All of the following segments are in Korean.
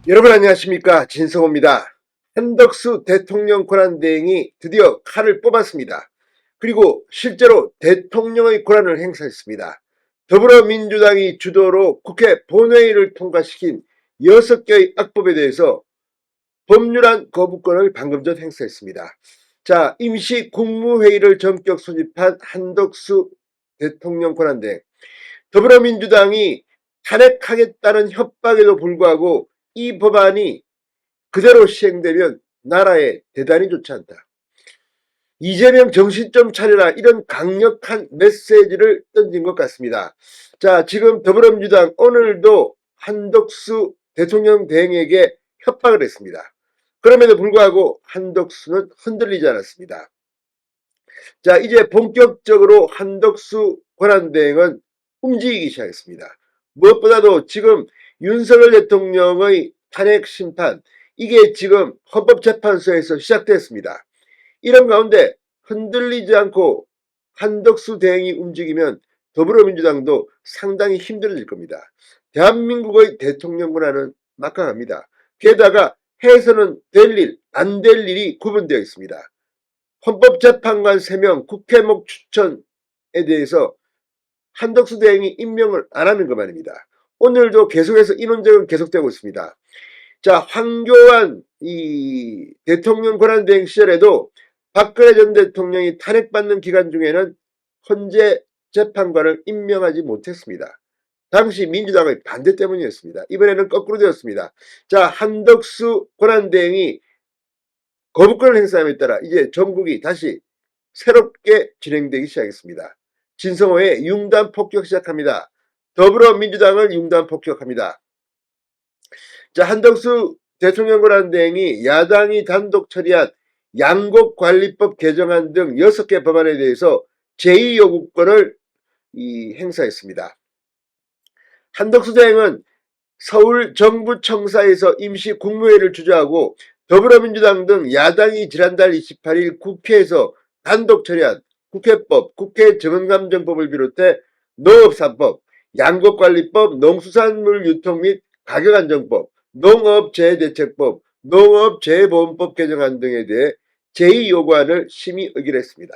여러분 안녕하십니까, 진성호입니다. 한덕수 대통령 권한대행이 드디어 칼을 뽑았습니다. 그리고 실제로 대통령의 권한을 행사했습니다. 더불어민주당이 주도로 국회 본회의를 통과시킨 6개의 악법에 대해서 법률안 거부권을 방금 전 행사했습니다. 자, 임시 국무회의를 전격 소집한 한덕수 대통령 권한대행. 더불어민주당이 탄핵하겠다는 협박에도 불구하고 이 법안이 그대로 시행되면 나라에 대단히 좋지 않다. 이재명 정신 좀 차려라, 이런 강력한 메시지를 던진 것 같습니다. 자, 지금 더불어민주당 오늘도 한덕수 대통령 대행에게 협박을 했습니다. 그럼에도 불구하고 한덕수는 흔들리지 않았습니다. 자, 이제 본격적으로 한덕수 권한대행은 움직이기 시작했습니다. 무엇보다도 지금 윤석열 대통령의 탄핵 심판, 이게 지금 헌법재판소에서 시작됐습니다. 이런 가운데 흔들리지 않고 한덕수 대행이 움직이면 더불어민주당도 상당히 힘들어질 겁니다. 대한민국의 대통령 권한은 막강합니다. 게다가 해서는 될 일, 안 될 일이 구분되어 있습니다. 헌법재판관 3명 국회목 추천에 대해서 한덕수 대행이 임명을 안 하는 것 말입니다. 오늘도 계속해서 이 논쟁은 계속되고 있습니다. 자, 황교안 이 대통령 권한대행 시절에도 박근혜 전 대통령이 탄핵받는 기간 중에는 헌재 재판관을 임명하지 못했습니다. 당시 민주당의 반대 때문이었습니다. 이번에는 거꾸로 되었습니다. 자, 한덕수 권한대행이 거부권을 행사함에 따라 이제 전국이 다시 새롭게 진행되기 시작했습니다. 진성호의 융단 폭격 시작합니다. 더불어민주당을 융단 폭격합니다. 자, 한덕수 대통령 권한대행이 야당이 단독 처리한 양곡관리법 개정안 등 6개 법안에 대해서 제2요구권을 행사했습니다. 한덕수 대행은 서울 정부청사에서 임시 국무회의를 주재하고 더불어민주당 등 야당이 지난달 28일 국회에서 단독 처리한 국회법, 국회정은감정법을 비롯해 농업 3법, 양곡관리법, 농수산물 유통 및 가격안정법, 농업재해대책법, 농업재해보험법 개정안 등에 대해 제2요구안을 심의 의결했습니다.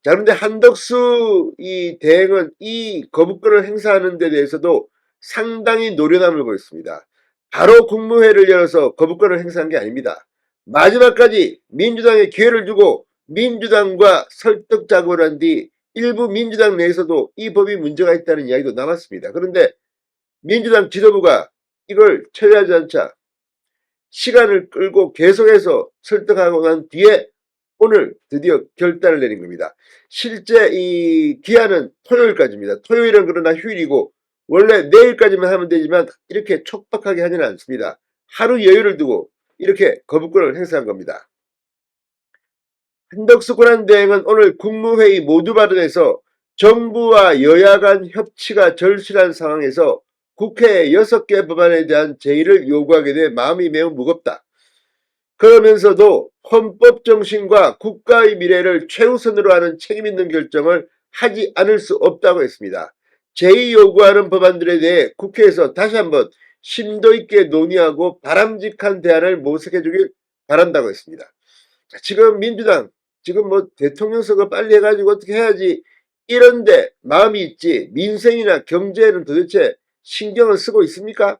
자, 그런데 한덕수 이 대행은 이 거부권을 행사하는 데 대해서도 상당히 노련함을 보였습니다. 바로 국무회의를 열어서 거부권을 행사한 게 아닙니다. 마지막까지 민주당에 기회를 주고 민주당과 설득 작업을 한 뒤 일부 민주당 내에서도 이 법이 문제가 있다는 이야기도 나왔습니다. 그런데 민주당 지도부가 이걸 처리하지 않자 시간을 끌고 계속해서 설득하고 난 뒤에 오늘 드디어 결단을 내린 겁니다. 실제 이 기한은 토요일까지입니다. 토요일은 그러나 휴일이고 원래 내일까지만 하면 되지만 이렇게 촉박하게 하지는 않습니다. 하루 여유를 두고 이렇게 거부권을 행사한 겁니다. 한덕수 권한대행은 오늘 국무회의 모두 발언에서 정부와 여야 간 협치가 절실한 상황에서 국회의 6개 법안에 대한 제의를 요구하게 돼 마음이 매우 무겁다. 그러면서도 헌법 정신과 국가의 미래를 최우선으로 하는 책임 있는 결정을 하지 않을 수 없다고 했습니다. 제2요구하는 법안들에 대해 국회에서 다시 한번 심도 있게 논의하고 바람직한 대안을 모색해 주길 바란다고 했습니다. 자, 지금 민주당 지금 뭐 대통령 선거 빨리 해가지고 어떻게 해야지 이런데 마음이 있지 민생이나 경제에는 도대체 신경을 쓰고 있습니까?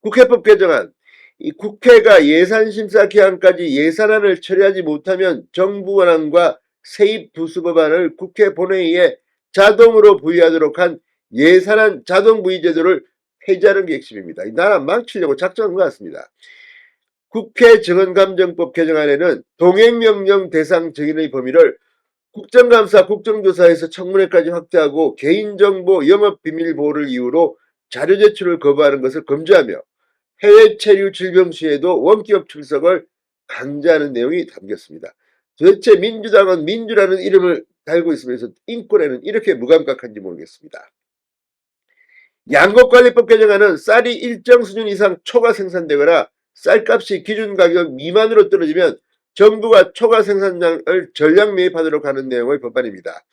국회법 개정안, 이 국회가 예산심사 기한까지 예산안을 처리하지 못하면 정부 권한과 세입 부수 법안을 국회 본회의에 자동으로 부의하도록 한 예산안 자동 부의 제도를 폐지하는 게 핵심입니다. 이 나라 망치려고 작정한 것 같습니다. 국회 정언감정법 개정안에는 동행명령 대상 증인의 범위를 국정감사, 국정조사에서 청문회까지 확대하고 개인정보 영업비밀 보호를 이유로 자료 제출을 거부하는 것을 금지하며 해외 체류 질병 시에도 원격 출석을 강제하는 내용이 담겼습니다. 도대체 민주당은 민주라는 이름을 달고 있으면서 인권에는 이렇게 무감각한지 모르겠습니다. 양곡관리법 개정안은 쌀이 일정 수준 이상 초과 생산되거나 쌀값이 기준 가격 미만으로 떨어지면 정부가 초과 생산량을 전량 매입하도록 하는 내용의 법안입니다.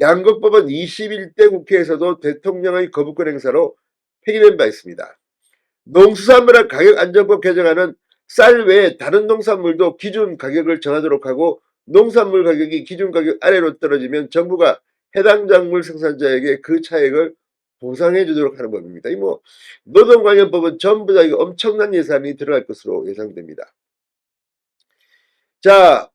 양곡법은 21대 국회에서도 대통령의 거부권 행사로 폐기된 바 있습니다. 농수산물의 가격 안정법 개정안은 쌀 외에 다른 농산물도 기준 가격을 정하도록 하고 농산물 가격이 기준 가격 아래로 떨어지면 정부가 해당 작물 생산자에게 그 차액을 보상해 주도록 하는 법입니다. 이 노동 관련 법은 전부 다 이거 엄청난 예산이 들어갈 것으로 예상됩니다. 자,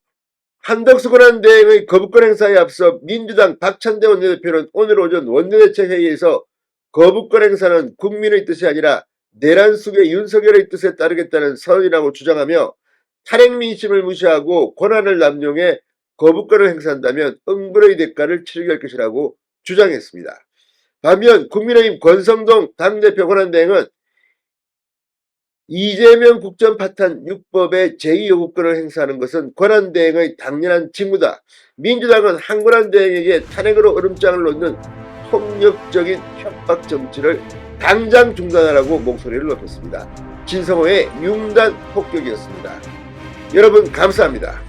한덕수 권한대행의 거부권 행사에 앞서 민주당 박찬대 원내대표는 오늘 오전 원내대책회의에서 거부권 행사는 국민의 뜻이 아니라 내란 속의 윤석열의 뜻에 따르겠다는 선언이라고 주장하며 탄핵 민심을 무시하고 권한을 남용해 거부권을 행사한다면 응벌의 대가를 치르게 할 것이라고 주장했습니다. 반면 국민의힘 권성동 당대표 권한대행은 이재명 국정 파탄 6법의 제2요구권을 행사하는 것은 권한대행의 당연한 직무다. 민주당은 한 권한대행에게 탄핵으로 얼음장을 놓는 폭력적인 협박 정치를 당장 중단하라고 목소리를 높였습니다. 진성호의 융단 폭격이었습니다. 여러분 감사합니다.